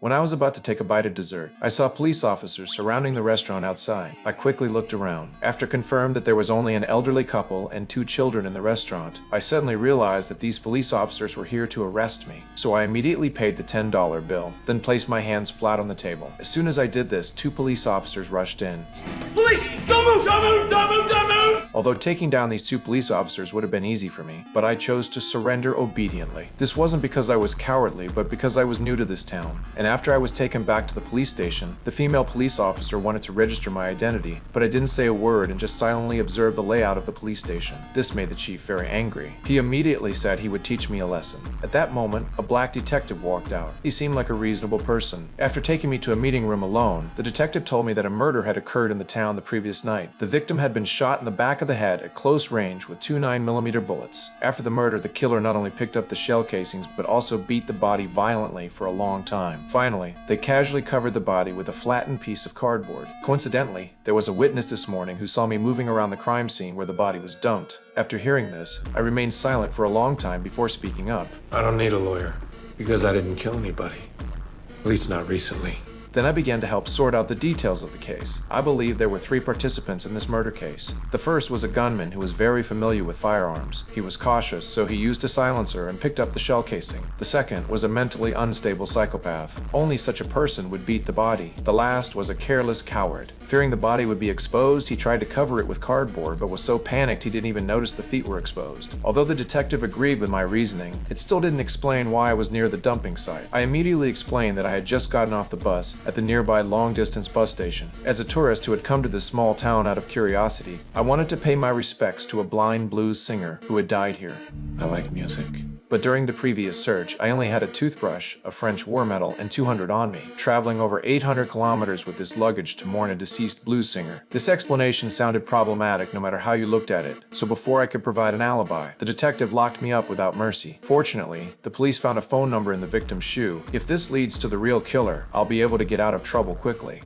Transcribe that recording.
When I was about to take a bite of dessert, I saw police officers surrounding the restaurant outside. I quickly looked around. After confirmed that there was only an elderly couple and 2 children in the restaurant, I suddenly realized that these police officers were here to arrest me. So I immediately paid the $10 bill, then placed my hands flat on the table. As soon as I did this, 2 police officers rushed in. Police! Don't move! Don't move! Don't move! Don't move! Although taking down these 2 police officers would have been easy for me, but I chose to surrender obediently. This wasn't because I was cowardly, but because I was new to this town. And after I was taken back to the police station, the female police officer wanted to register my identity, but I didn't say a word and just silently observed the layout of the police station. This made the chief very angry. He immediately said he would teach me a lesson. At that moment, a black detective walked out. He seemed like a reasonable person. After taking me to a meeting room alone, the detective told me that a murder had occurred in the town the previous night. The victim had been shot in the back of the head at close range with 2 9mm bullets. After the murder, the killer not only picked up the shell casings, but also beat the body violently for a long time. Finally, they casually covered the body with a flattened piece of cardboard. Coincidentally, there was a witness this morning who saw me moving around the crime scene where the body was dumped. After hearing this, I remained silent for a long time before speaking up. I don't need a lawyer, because I didn't kill anybody. At least not recently. Then I began to help sort out the details of the case. I believe there were 3 participants in this murder case. The first was a gunman who was very familiar with firearms. He was cautious, so he used a silencer and picked up the shell casing. The second was a mentally unstable psychopath. Only such a person would beat the body. The last was a careless coward. Fearing the body would be exposed, he tried to cover it with cardboard, but was so panicked he didn't even notice the feet were exposed. Although the detective agreed with my reasoning, it still didn't explain why I was near the dumping site. I immediately explained that I had just gotten off the bus at the nearby long-distance bus station. As a tourist who had come to this small town out of curiosity, I wanted to pay my respects to a blind blues singer who had died here. I like music. But during the previous search, I only had a toothbrush, a French war medal, and 200 on me, traveling over 800 kilometers with this luggage to mourn a deceased blues singer. This explanation sounded problematic no matter how you looked at it, so before I could provide an alibi, the detective locked me up without mercy. Fortunately, the police found a phone number in the victim's shoe. If this leads to the real killer, I'll be able to get out of trouble quickly.